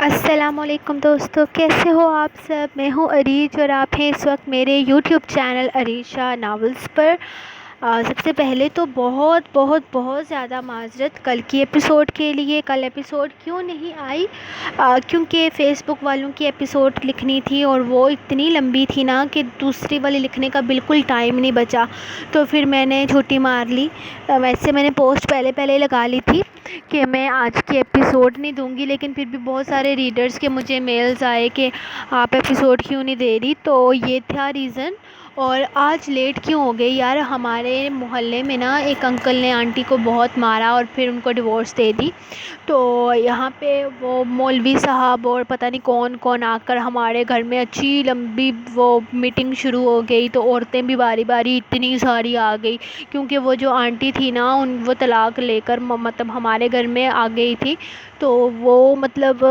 السلام علیکم دوستو، کیسے ہو آپ سب؟ میں ہوں عریج اور آپ ہیں اس وقت میرے یوٹیوب چینل عریشہ ناولز پر۔ سب سے پہلے تو بہت بہت بہت زیادہ معذرت کل کی ایپیسوڈ کے لیے۔ کل ایپیسوڈ کیوں نہیں آئی؟ کیونکہ فیس بک والوں کی ایپیسوڈ لکھنی تھی اور وہ اتنی لمبی تھی نا کہ دوسری والی لکھنے کا بالکل ٹائم نہیں بچا، تو پھر میں نے چھٹی مار لی۔ ویسے میں نے پوسٹ پہلے لگا لی تھی کہ میں آج کی ایپیسوڈ نہیں دوں گی، لیکن پھر بھی بہت سارے ریڈرز کے مجھے میلز آئے کہ آپ ایپیسوڈ کیوں نہیں دے رہی، تو یہ تھا ریزن۔ اور آج لیٹ کیوں ہو گئی یار؟ ہمارے محلے میں نا ایک انکل نے آنٹی کو بہت مارا اور پھر ان کو ڈیورس دے دی، تو یہاں پہ وہ مولوی صاحب اور پتہ نہیں کون کون آ کر ہمارے گھر میں اچھی لمبی وہ میٹنگ شروع ہو گئی، تو عورتیں بھی باری باری اتنی ساری آ گئی، کیونکہ وہ جو آنٹی تھی نا وہ طلاق لے کر مطلب ہمارے گھر میں آ گئی تھی، تو وہ مطلب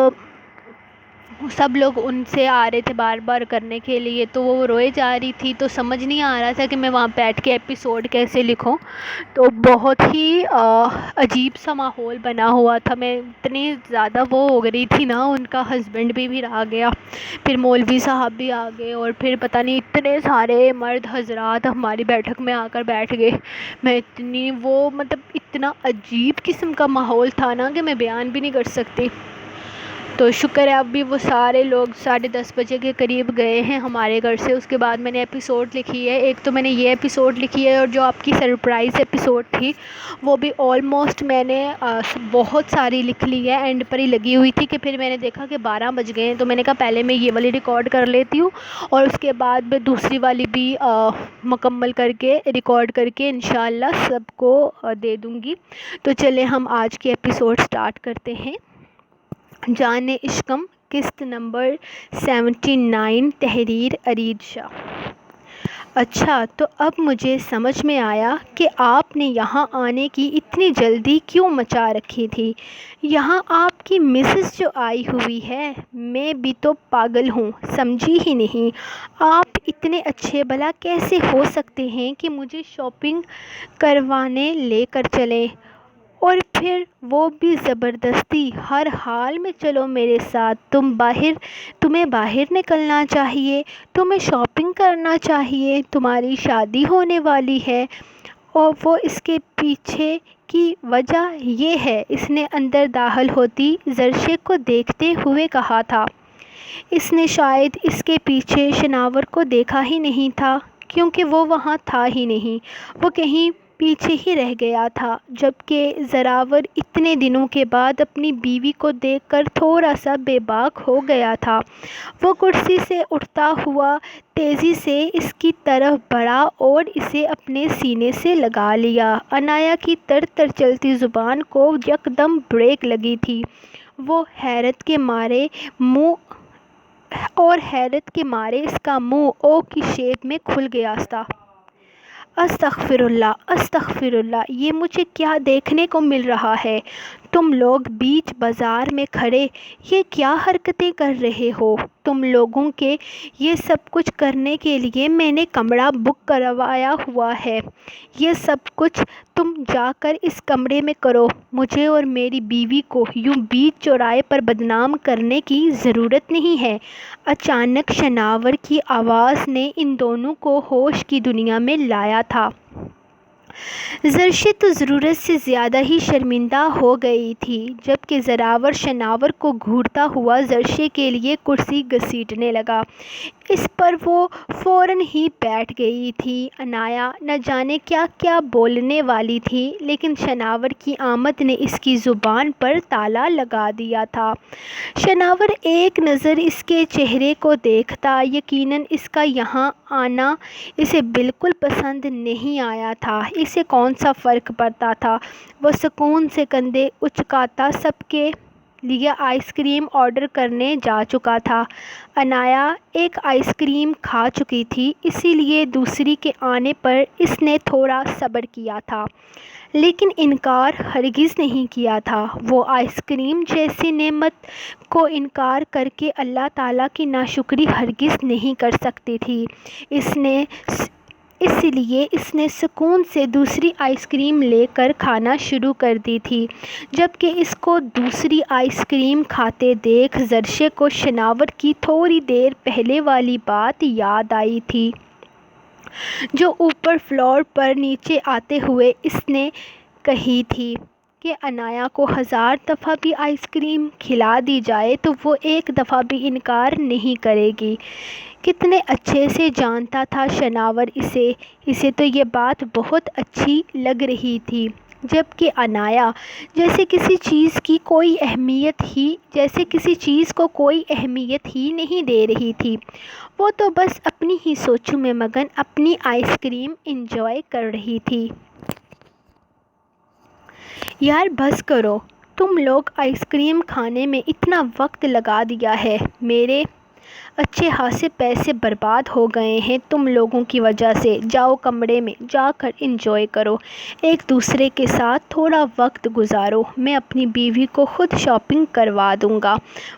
سب لوگ ان سے آ رہے تھے بار بار کرنے کے لیے، تو وہ روئے جا رہی تھی، تو سمجھ نہیں آ رہا تھا کہ میں وہاں بیٹھ کے ایپیسوڈ کیسے لکھوں، تو بہت ہی عجیب سا ماحول بنا ہوا تھا۔ میں اتنی زیادہ وہ ہو گئی تھی نا، ان کا ہسبینڈ بھی آ گیا، پھر مولوی صاحب بھی آ گئے، اور پھر پتہ نہیں اتنے سارے مرد حضرات ہماری بیٹھک میں آ کر بیٹھ گئے۔ میں اتنی وہ مطلب اتنا عجیب قسم کا ماحول تھا نا کہ میں بیان بھی نہیں کر سکتی۔ تو شکر ہے اب بھی وہ سارے لوگ 10:30 بجے کے قریب گئے ہیں ہمارے گھر سے۔ اس کے بعد میں نے ایپیسوڈ لکھی ہے، ایک تو میں نے یہ ایپیسوڈ لکھی ہے، اور جو آپ کی سرپرائز ایپیسوڈ تھی وہ بھی آلموسٹ میں نے بہت ساری لکھ لی ہے، اینڈ پر ہی لگی ہوئی تھی کہ پھر میں نے دیکھا کہ 12 بج گئے ہیں، تو میں نے کہا پہلے میں یہ والی ریکارڈ کر لیتی ہوں اور اس کے بعد میں دوسری والی بھی مکمل کر کے ریکارڈ کر کے انشاءاللہ سب کو دے دوں گی۔ تو چلیں ہم آج کی ایپیسوڈ سٹارٹ کرتے ہیں۔ جان عشقم، قسط نمبر 79، تحریر عریج شاہ۔ اچھا، تو اب مجھے سمجھ میں آیا کہ آپ نے یہاں آنے کی اتنی جلدی کیوں مچا رکھی تھی۔ یہاں آپ کی مسز جو آئی ہوئی ہے، میں بھی تو پاگل ہوں، سمجھی ہی نہیں۔ آپ اتنے اچھے بھلا کیسے ہو سکتے ہیں کہ مجھے شاپنگ کروانے لے کر چلیں، اور پھر وہ بھی زبردستی؟ ہر حال میں چلو میرے ساتھ، تمہیں باہر نکلنا چاہیے، تمہیں شاپنگ کرنا چاہیے، تمہاری شادی ہونے والی ہے۔ اور وہ اس کے پیچھے کی وجہ یہ ہے، اس نے اندر داخل ہوتی زرشے کو دیکھتے ہوئے کہا تھا۔ اس نے شاید اس کے پیچھے شناور کو دیکھا ہی نہیں تھا، کیونکہ وہ وہاں تھا ہی نہیں، وہ کہیں پیچھے ہی رہ گیا تھا، جبکہ زراور اتنے دنوں کے بعد اپنی بیوی کو دیکھ کر تھوڑا سا بے باک ہو گیا تھا۔ وہ کرسی سے اٹھتا ہوا تیزی سے اس کی طرف بڑھا اور اسے اپنے سینے سے لگا لیا۔ عنایا کی تر تر چلتی زبان کو یکدم بریک لگی تھی، وہ حیرت کے مارے اس کا منہ او کی شیپ میں کھل گیا تھا۔ استغفر اللہ، استغفر اللہ، یہ مجھے کیا دیکھنے کو مل رہا ہے؟ تم لوگ بیچ بازار میں کھڑے یہ کیا حرکتیں کر رہے ہو؟ تم لوگوں کے یہ سب کچھ کرنے کے لیے میں نے کمرہ بک کروایا ہوا ہے۔ یہ سب کچھ تم جا کر اس کمرے میں کرو، مجھے اور میری بیوی کو یوں بیچ چوراہے پر بدنام کرنے کی ضرورت نہیں ہے۔ اچانک شناور کی آواز نے ان دونوں کو ہوش کی دنیا میں لایا تھا۔ زرشے تو ضرورت سے زیادہ ہی شرمندہ ہو گئی تھی، جبکہ زراور شناور کو گھورتا ہوا زرشے کے لیے کرسی گھسیٹنے لگا۔ اس پر وہ فوراً ہی بیٹھ گئی تھی۔ عنایا نہ جانے کیا کیا بولنے والی تھی، لیکن شناور کی آمد نے اس کی زبان پر تالا لگا دیا تھا۔ شناور ایک نظر اس کے چہرے کو دیکھتا، یقیناً اس کا یہاں آنا اسے بالکل پسند نہیں آیا تھا۔ اسے کون سا فرق پڑتا تھا؟ وہ سکون سے کندھے اچکاتا سب کے لیے آئس کریم آرڈر کرنے جا چکا تھا۔ عنایا ایک آئس کریم کھا چکی تھی، اسی لیے دوسری کے آنے پر اس نے تھوڑا صبر کیا تھا، لیکن انکار ہرگز نہیں کیا تھا۔ وہ آئس کریم جیسی نعمت کو انکار کر کے اللہ تعالیٰ کی ناشکری ہرگز نہیں کر سکتی تھی۔ اس لیے اس نے سکون سے دوسری آئس کریم لے کر کھانا شروع کر دی تھی، جبکہ اس کو دوسری آئس کریم کھاتے دیکھ زرشے کو شناور کی تھوڑی دیر پہلے والی بات یاد آئی تھی، جو اوپر فلور پر نیچے آتے ہوئے اس نے کہی تھی کہ انایا کو 1000 دفعہ بھی آئس کریم کھلا دی جائے تو وہ ایک دفعہ بھی انکار نہیں کرے گی۔ کتنے اچھے سے جانتا تھا شناور اسے تو یہ بات بہت اچھی لگ رہی تھی، جبکہ انایا جیسے کسی چیز کو کوئی اہمیت ہی نہیں دے رہی تھی، وہ تو بس اپنی ہی سوچوں میں مگن اپنی آئس کریم انجوائے کر رہی تھی۔ یار بس کرو، تم لوگ آئس کریم کھانے میں اتنا وقت لگا دیا ہے، میرے اچھے خاصے پیسے برباد ہو گئے ہیں تم لوگوں کی وجہ سے۔ جاؤ کمرے میں جا کر انجوائے کرو، ایک دوسرے کے ساتھ تھوڑا وقت گزارو، میں اپنی بیوی کو خود شاپنگ کروا دوں گا،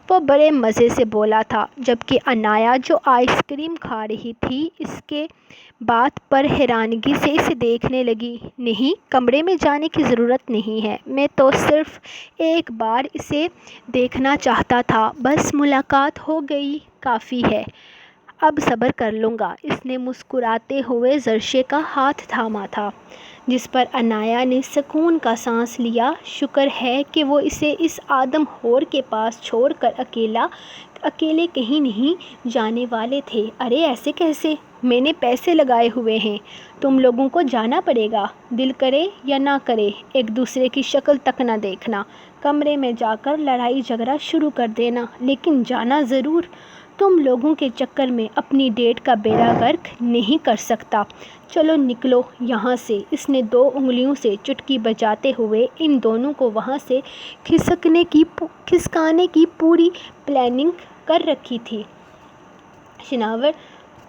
وہ بڑے مزے سے بولا تھا، جبکہ انایا جو آئس کریم کھا رہی تھی اس کے بات پر حیرانگی سے اسے دیکھنے لگی۔ نہیں، کمرے میں جانے کی ضرورت نہیں ہے، میں تو صرف ایک بار اسے دیکھنا چاہتا تھا، بس ملاقات ہو گئی کافی ہے، اب صبر کر لوں گا۔ اس نے مسکراتے ہوئے زرشے کا ہاتھ تھاما تھا، جس پر انایا نے سکون کا سانس لیا۔ شکر ہے کہ وہ اسے اس آدم خور کے پاس چھوڑ کر اکیلے کہیں نہیں جانے والے تھے۔ ارے ایسے کیسے؟ میں نے پیسے لگائے ہوئے ہیں، تم لوگوں کو جانا پڑے گا، دل کرے یا نہ کرے ایک دوسرے کی شکل تک نہ دیکھنا، کمرے میں جا کر لڑائی جھگڑا شروع کر دینا، لیکن جانا ضرور۔ تم لوگوں کے چکر میں اپنی ڈیٹ کا بیڑا غرق نہیں کر سکتا، چلو نکلو یہاں سے۔ اس نے 2 انگلیوں سے چٹکی بجاتے ہوئے ان دونوں کو وہاں سے کھسکانے کی پوری پلاننگ کر رکھی تھی۔ شناور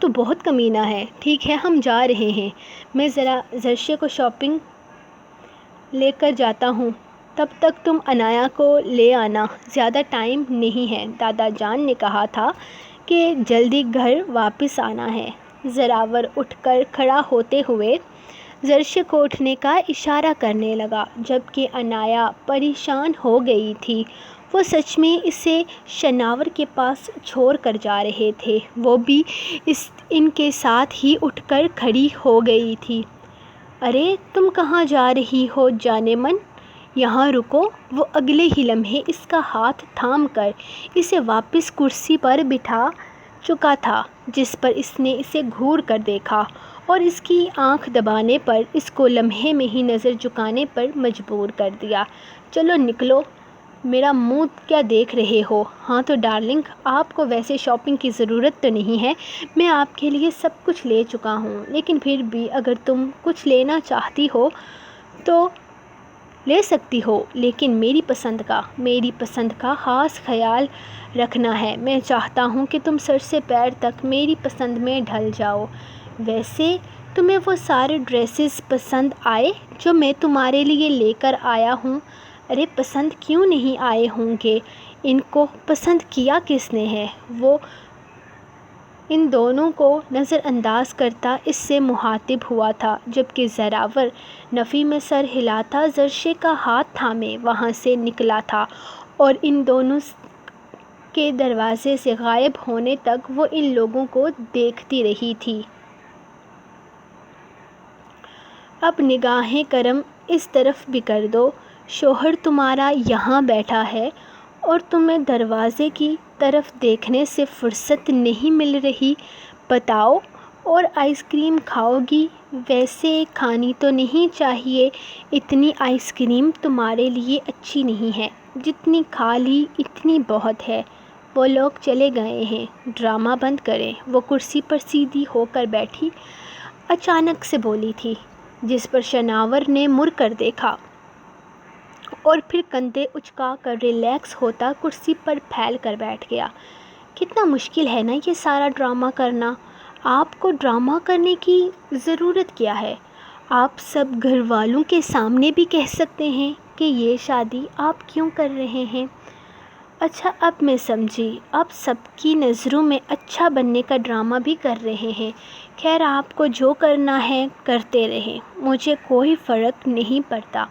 تو بہت کمینہ ہے، ٹھیک ہے ہم جا رہے ہیں، میں ذرا زرشے کو شاپنگ لے کر جاتا ہوں، تب تک تم انایا کو لے آنا، زیادہ ٹائم نہیں ہے، دادا جان نے کہا تھا کہ جلدی گھر واپس آنا ہے۔ زراور اٹھ کر کھڑا ہوتے ہوئے زرشے کو اٹھنے کا اشارہ کرنے لگا، جبکہ انایا پریشان ہو گئی تھی، وہ سچ میں اسے شناور کے پاس چھوڑ کر جا رہے تھے، وہ بھی ان کے ساتھ ہی اٹھ کر کھڑی ہو گئی تھی۔ ارے تم کہاں جا رہی ہو جانے من، یہاں رکو۔ وہ اگلے ہی لمحے اس کا ہاتھ تھام کر اسے واپس کرسی پر بٹھا چکا تھا، جس پر اس نے اسے گھور کر دیکھا اور اس کی آنکھ دبانے پر اس کو لمحے میں ہی نظر جھکانے پر مجبور کر دیا۔ چلو نکلو، میرا منہ کیا دیکھ رہے ہو؟ ہاں تو ڈارلنگ، آپ کو ویسے شاپنگ کی ضرورت تو نہیں ہے، میں آپ کے لیے سب کچھ لے چکا ہوں، لیکن پھر بھی اگر تم کچھ لینا چاہتی ہو تو لے سکتی ہو، لیکن میری پسند کا خاص خیال رکھنا ہے، میں چاہتا ہوں کہ تم سر سے پیر تک میری پسند میں ڈھل جاؤ۔ ویسے تمہیں وہ سارے ڈریسز پسند آئے جو میں تمہارے لیے لے کر آیا ہوں؟ ارے پسند کیوں نہیں آئے ہوں گے، ان کو پسند کیا کس نے ہے؟ وہ ان دونوں کو نظر انداز کرتا اس سے مخاطب ہوا تھا، جبکہ زراور نفی میں سر ہلاتا زرشے کا ہاتھ تھامے وہاں سے نکلا تھا، اور ان دونوں کے دروازے سے غائب ہونے تک وہ ان لوگوں کو دیکھتی رہی تھی۔ اب نگاہیں کرم اس طرف بھی کر دو، شوہر تمہارا یہاں بیٹھا ہے اور تمہیں دروازے کی طرف دیکھنے سے فرصت نہیں مل رہی، بتاؤ، اور آئس کریم کھاؤ گی؟ ویسے کھانی تو نہیں چاہیے، اتنی آئس کریم تمہارے لیے اچھی نہیں ہے، جتنی کھا لی اتنی بہت ہے۔ وہ لوگ چلے گئے ہیں، ڈرامہ بند کریں، وہ کرسی پر سیدھی ہو کر بیٹھی اچانک سے بولی تھی، جس پر شناور نے مڑ کر دیکھا اور پھر کندھے اچکا کر ریلیکس ہوتا کرسی پر پھیل کر بیٹھ گیا۔ کتنا مشکل ہے نا یہ سارا ڈرامہ کرنا، آپ کو ڈرامہ کرنے کی ضرورت کیا ہے؟ آپ سب گھر والوں کے سامنے بھی کہہ سکتے ہیں کہ یہ شادی آپ کیوں کر رہے ہیں۔ اچھا اب میں سمجھی، آپ سب کی نظروں میں اچھا بننے کا ڈرامہ بھی کر رہے ہیں۔ خیر آپ کو جو کرنا ہے کرتے رہیں، مجھے کوئی فرق نہیں پڑتا۔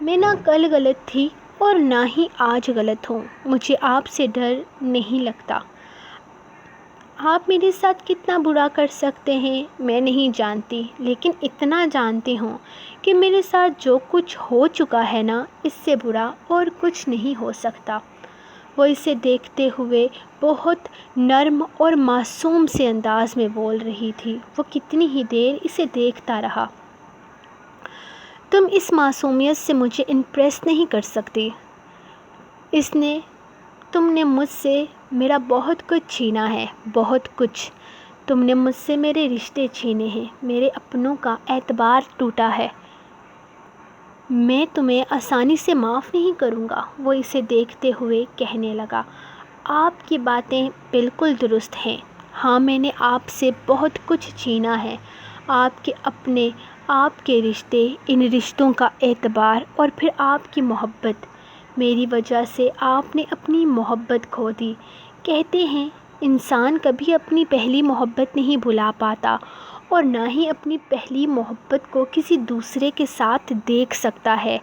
میں نہ کل غلط تھی اور نہ ہی آج غلط ہوں۔ مجھے آپ سے ڈر نہیں لگتا۔ آپ میرے ساتھ کتنا برا کر سکتے ہیں میں نہیں جانتی، لیکن اتنا جانتی ہوں کہ میرے ساتھ جو کچھ ہو چکا ہے نا، اس سے برا اور کچھ نہیں ہو سکتا۔ وہ اسے دیکھتے ہوئے بہت نرم اور معصوم سے انداز میں بول رہی تھی۔ وہ کتنی ہی دیر اسے دیکھتا رہا۔ تم اس معصومیت سے مجھے امپریس نہیں کر سکتی۔ تم نے مجھ سے میرا بہت کچھ چھینا ہے، بہت کچھ۔ تم نے مجھ سے میرے رشتے چھینے ہیں، میرے اپنوں کا اعتبار ٹوٹا ہے۔ میں تمہیں آسانی سے معاف نہیں کروں گا۔ وہ اسے دیکھتے ہوئے کہنے لگا، آپ کی باتیں بالکل درست ہیں۔ ہاں میں نے آپ سے بہت کچھ چھینا ہے، آپ کے اپنے، آپ کے رشتے، ان رشتوں کا اعتبار اور پھر آپ کی محبت۔ میری وجہ سے آپ نے اپنی محبت کھو دی۔ کہتے ہیں انسان کبھی اپنی پہلی محبت نہیں بھلا پاتا اور نہ ہی اپنی پہلی محبت کو کسی دوسرے کے ساتھ دیکھ سکتا ہے۔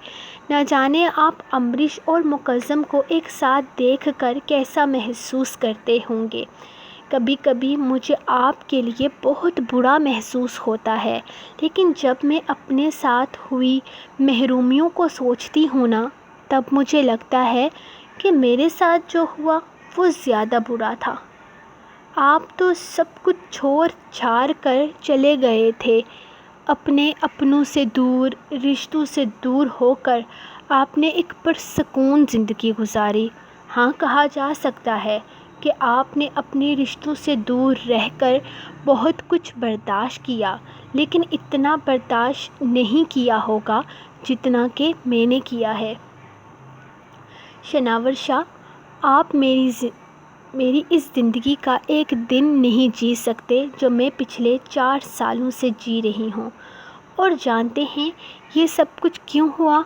نہ جانے آپ امریش اور مکرم کو ایک ساتھ دیکھ کر کیسا محسوس کرتے ہوں گے۔ کبھی کبھی مجھے آپ کے لیے بہت برا محسوس ہوتا ہے، لیکن جب میں اپنے ساتھ ہوئی محرومیوں کو سوچتی ہوں نا، تب مجھے لگتا ہے کہ میرے ساتھ جو ہوا وہ زیادہ برا تھا۔ آپ تو سب کچھ چھوڑ چھاڑ کر چلے گئے تھے، اپنے اپنوں سے دور، رشتوں سے دور ہو کر آپ نے ایک پرسکون زندگی گزاری۔ ہاں کہا جا سکتا ہے کہ آپ نے اپنے رشتوں سے دور رہ کر بہت کچھ برداشت کیا، لیکن اتنا برداشت نہیں کیا ہوگا جتنا کہ میں نے کیا ہے۔ شناور شاہ، آپ میری اس زندگی کا ایک دن نہیں جی سکتے جو میں پچھلے 4 سالوں سے جی رہی ہوں۔ اور جانتے ہیں یہ سب کچھ کیوں ہوا؟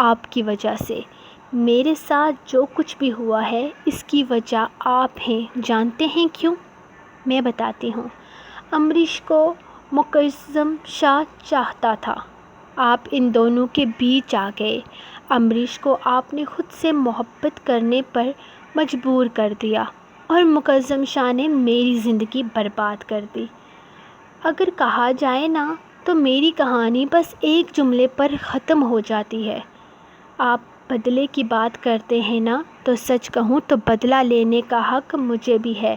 آپ کی وجہ سے۔ میرے ساتھ جو کچھ بھی ہوا ہے اس کی وجہ آپ ہیں۔ جانتے ہیں کیوں؟ میں بتاتی ہوں۔ امریش کو مکرم شاہ چاہتا تھا، آپ ان دونوں کے بیچ آ گئے۔ امریش کو آپ نے خود سے محبت کرنے پر مجبور کر دیا اور مکرم شاہ نے میری زندگی برباد کر دی۔ اگر کہا جائے نا تو میری کہانی بس ایک جملے پر ختم ہو جاتی ہے۔ آپ بدلے کی بات کرتے ہیں نا، تو سچ کہوں تو بدلہ لینے کا حق مجھے بھی ہے۔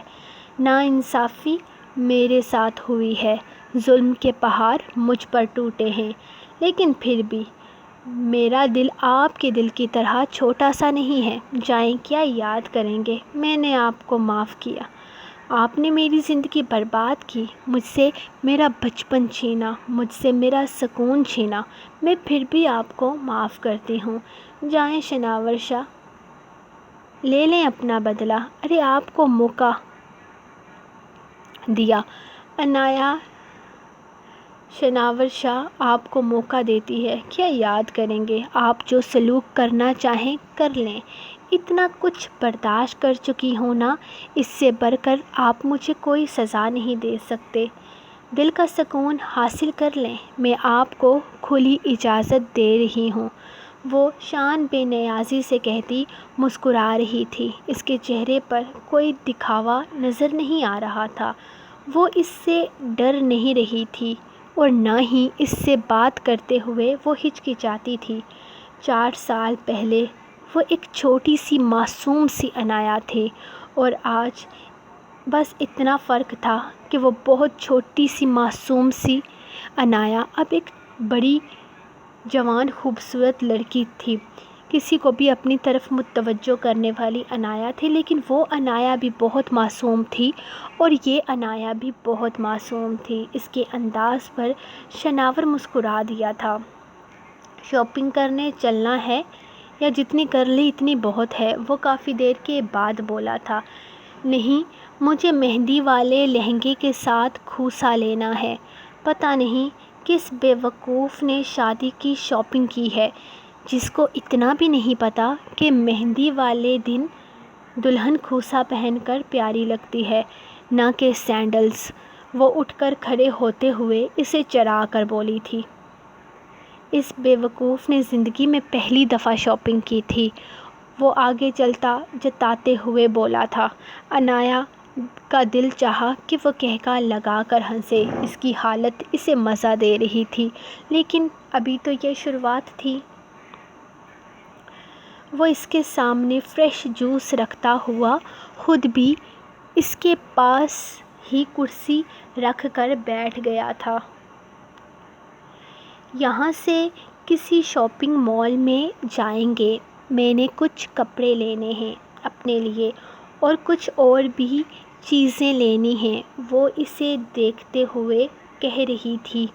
ناانصافی میرے ساتھ ہوئی ہے، ظلم کے پہاڑ مجھ پر ٹوٹے ہیں، لیکن پھر بھی میرا دل آپ کے دل کی طرح چھوٹا سا نہیں ہے۔ جائیں کیا یاد کریں گے، میں نے آپ کو معاف کیا۔ آپ نے میری زندگی برباد کی، مجھ سے میرا بچپن چھینا، مجھ سے میرا سکون چھینا، میں پھر بھی آپ کو معاف کرتی ہوں۔ جائیں شناور شاہ، لے لیں اپنا بدلہ۔ ارے آپ کو موقع دیا انایا۔ شناور شاہ آپ کو موقع دیتی ہے، کیا یاد کریں گے؟ آپ جو سلوک کرنا چاہیں کر لیں۔ اتنا کچھ برداشت کر چکی ہوں نا، اس سے بڑھ کر آپ مجھے کوئی سزا نہیں دے سکتے۔ دل کا سکون حاصل کر لیں، میں آپ کو کھلی اجازت دے رہی ہوں۔ وہ شان بے نیازی سے کہتی مسکرا رہی تھی۔ اس کے چہرے پر کوئی دکھاوا نظر نہیں آ رہا تھا۔ وہ اس سے ڈر نہیں رہی تھی اور نہ ہی اس سے بات کرتے ہوئے وہ ہچکچاتی تھی۔ 4 سال پہلے وہ ایک چھوٹی سی معصوم سی انایا تھے اور آج بس اتنا فرق تھا کہ وہ بہت چھوٹی سی معصوم سی انایا اب ایک بڑی جوان خوبصورت لڑکی تھی، کسی کو بھی اپنی طرف متوجہ کرنے والی انایا تھی۔ لیکن وہ انایا بھی بہت معصوم تھی اور یہ انایا بھی بہت معصوم تھی۔ اس کے انداز پر شناور مسکرا دیا تھا۔ شاپنگ کرنے چلنا ہے یا جتنی کر لی اتنی بہت ہے؟ وہ کافی دیر کے بعد بولا تھا۔ نہیں، مجھے مہندی والے لہنگے کے ساتھ کھوسا لینا ہے۔ پتہ نہیں کس بے وقوف نے شادی کی شاپنگ کی ہے، جس کو اتنا بھی نہیں پتا کہ مہندی والے دن دلہن کھوسا پہن کر پیاری لگتی ہے، نہ کہ سینڈلز۔ وہ اٹھ کر کھڑے ہوتے ہوئے اسے چرا کر بولی تھی۔ اس بیوقوف نے زندگی میں پہلی دفعہ شاپنگ کی تھی۔ وہ آگے چلتا جتاتے ہوئے بولا تھا۔ عنایا کا دل چاہا کہ وہ کہکا لگا کر ہنسے، اس کی حالت اسے مزہ دے رہی تھی، لیکن ابھی تو یہ شروعات تھی۔ وہ اس کے سامنے فریش جوس رکھتا ہوا خود بھی اس کے پاس ہی کرسی رکھ کر بیٹھ گیا تھا۔ یہاں سے کسی شاپنگ مال میں جائیں گے، میں نے کچھ کپڑے لینے ہیں اپنے لیے اور کچھ اور بھی چیزیں لینی ہیں، وہ اسے دیکھتے ہوئے کہہ رہی تھی،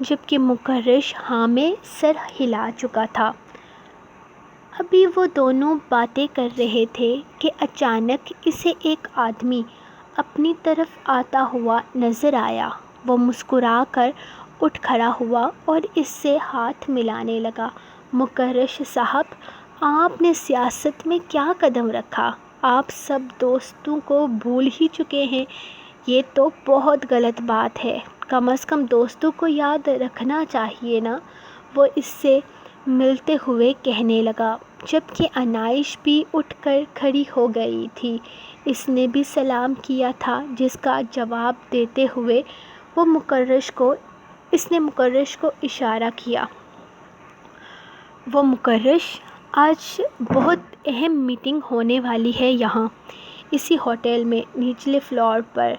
جبکہ مکرش ہاں میں سر ہلا چکا تھا۔ ابھی وہ دونوں باتیں کر رہے تھے کہ اچانک اسے ایک آدمی اپنی طرف آتا ہوا نظر آیا۔ وہ مسکرا کر اٹھ کھڑا ہوا اور اس سے ہاتھ ملانے لگا۔ مکرش صاحب، آپ نے سیاست میں کیا قدم رکھا؟ آپ سب دوستوں کو بھول ہی چکے ہیں۔ یہ تو بہت غلط بات ہے، کم از کم دوستوں کو یاد رکھنا چاہیے نا، وہ اس سے ملتے ہوئے کہنے لگا، جبکہ عنائش بھی اٹھ کر کھڑی ہو گئی تھی۔ اس نے بھی سلام کیا تھا، جس کا جواب دیتے ہوئے اس نے مکرش کو اشارہ کیا۔ وہ مکرش، آج بہت اہم میٹنگ ہونے والی ہے یہاں اسی ہوٹل میں نچلے فلور پر۔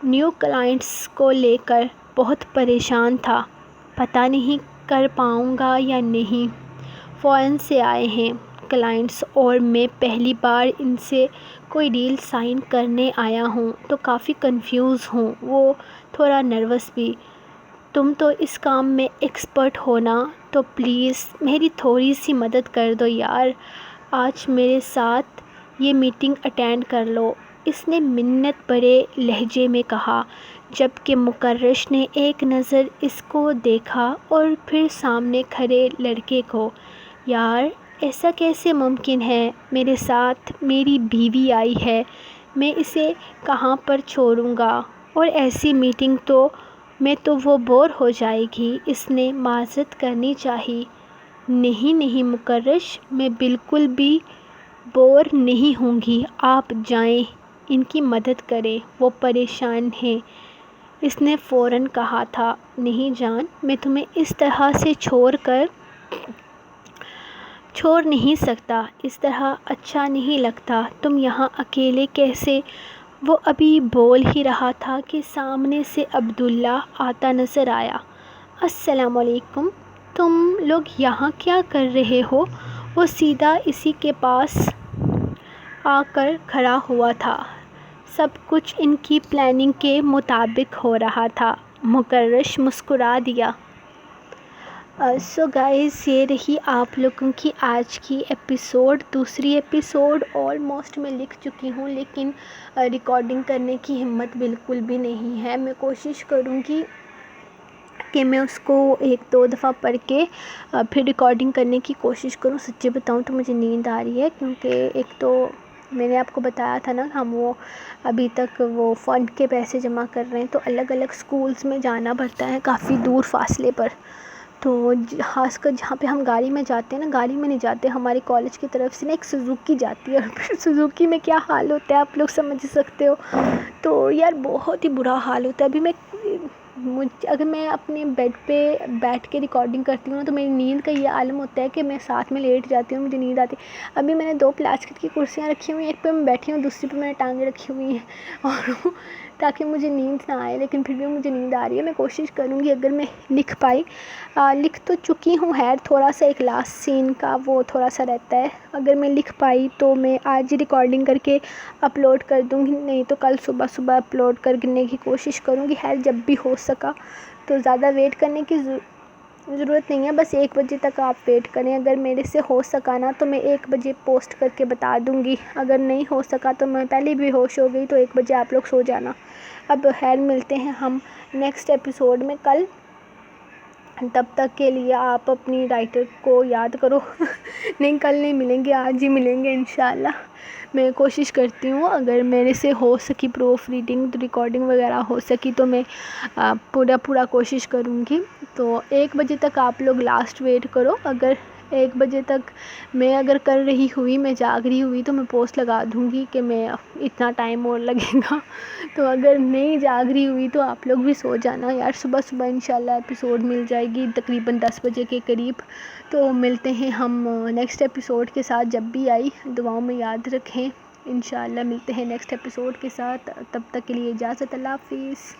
نیو کلائنٹس کو لے کر بہت پریشان تھا، پتہ نہیں کر پاؤں گا یا نہیں۔ فورن سے آئے ہیں کلائنٹس اور میں پہلی بار ان سے کوئی ڈیل سائن کرنے آیا ہوں تو کافی کنفیوز ہوں، وہ تھوڑا نروس بھی۔ تم تو اس کام میں ایکسپرٹ ہو نا، تو پلیز میری تھوڑی سی مدد کر دو یار، آج میرے ساتھ یہ میٹنگ اٹینڈ کر لو، اس نے منت بھرے لہجے میں کہا، جبکہ مکرش نے ایک نظر اس کو دیکھا اور پھر سامنے کھڑے لڑکے کو۔ یار ایسا کیسے ممکن ہے؟ میرے ساتھ میری بیوی آئی ہے، میں اسے کہاں پر چھوڑوں گا، اور ایسی میٹنگ میں تو وہ بور ہو جائے گی، اس نے معذرت کرنی چاہی۔ نہیں مکرش، میں بالکل بھی بور نہیں ہوں گی، آپ جائیں ان کی مدد کریں، وہ پریشان ہیں، اس نے فوراً کہا تھا۔ نہیں جان، میں تمہیں اس طرح سے چھوڑ نہیں سکتا، اس طرح اچھا نہیں لگتا، تم یہاں اکیلے کیسے؟ وہ ابھی بول ہی رہا تھا کہ سامنے سے عبداللہ آتا نظر آیا۔ السلام علیکم، تم لوگ یہاں کیا کر رہے ہو؟ وہ سیدھا اسی کے پاس آ کر کھڑا ہوا تھا۔ سب کچھ ان کی پلاننگ کے مطابق ہو رہا تھا۔ مکرش مسکرا دیا۔ سو گائز، یہ رہی آپ لوگوں کی آج کی دوسری ایپیسوڈ آلموسٹ میں لکھ چکی ہوں، لیکن ریکارڈنگ کرنے کی ہمت بالکل بھی نہیں ہے۔ میں کوشش کروں گی کہ میں اس کو 1-2 دفعہ پڑھ کے پھر ریکارڈنگ کرنے کی کوشش کروں۔ سچی بتاؤں تو مجھے نیند آ رہی ہے، کیونکہ ایک تو میں نے آپ کو بتایا تھا نا، ہم ابھی تک وہ فنڈ کے پیسے جمع کر رہے ہیں، تو الگ الگ سکولز میں جانا پڑتا ہے کافی دور فاصلے پر، تو خاص کر جہاں پہ ہم گاڑی میں جاتے ہیں نا، گاڑی میں نہیں جاتے، ہمارے کالج کی طرف سے نا ایک سوزوکی جاتی ہے، اور پھر سوزوکی میں کیا حال ہوتا ہے آپ لوگ سمجھ سکتے ہو، تو یار بہت ہی برا حال ہوتا ہے۔ اگر میں اپنے بیڈ پہ بیٹھ کے ریکارڈنگ کرتی ہوں نا، تو میری نیند کا یہ عالم ہوتا ہے کہ میں ساتھ میں لیٹ جاتی ہوں، مجھے نیند آتی ہے۔ ابھی میں نے 2 پلاسٹک کی کرسیاں رکھی ہوئی ہیں، ایک پہ میں بیٹھی ہوں، دوسری پہ میں نے ٹانگیں رکھی ہوئی ہیں، اور تاکہ مجھے نیند نہ آئے، لیکن پھر بھی مجھے نیند آ رہی ہے۔ میں کوشش کروں گی اگر میں لکھ تو چکی ہوں، تھوڑا سا ایک لاسٹ سین کا وہ تھوڑا سا رہتا ہے، اگر میں لکھ پائی تو میں آج ہی ریکارڈنگ کر کے اپلوڈ کر دوں گی، نہیں تو کل صبح اپلوڈ کرنے کی کوشش کروں گی۔ جب بھی ہو سکا تو زیادہ ویٹ کرنے کی ضرورت نہیں ہے، بس 1 بجے تک آپ ویٹ کریں، اگر میرے سے ہو سکا نا تو میں 1 بجے پوسٹ کر کے بتا دوں گی، اگر نہیں ہو سکا تو میں پہلے بھی ہوش ہو گئی تو 1 بجے آپ لوگ سو جانا۔ اب ملتے ہیں ہم نیکسٹ ایپیسوڈ میں کل تب تک کے لیے آپ اپنی رائٹر کو یاد کرو نہیں کل نہیں ملیں گے، آج ہی ملیں گے انشاءاللہ۔ میں کوشش کرتی ہوں اگر میرے سے ہو سکی پروف ریڈنگ ریکارڈنگ وغیرہ ہو سکی تو میں پورا کوشش کروں گی۔ تو 1 بجے تک آپ لوگ لاسٹ ویٹ کرو، اگر 1 بجے تک میں اگر کر رہی ہوئی، میں جاگ رہی ہوئی تو میں پوسٹ لگا دوں گی کہ میں اتنا ٹائم اور لگے گا۔ تو اگر نہیں جاگ رہی ہوئی تو آپ لوگ بھی سو جانا یار، صبح انشاءاللہ ایپیسوڈ مل جائے گی تقریباً 10 بجے کے قریب۔ تو ملتے ہیں ہم نیکسٹ ایپیسوڈ کے ساتھ، جب بھی آئی دعاؤں میں یاد رکھیں۔ انشاءاللہ ملتے ہیں نیکسٹ ایپیسوڈ کے ساتھ، تب تک کے لیے اجازت، اللہ حافظ۔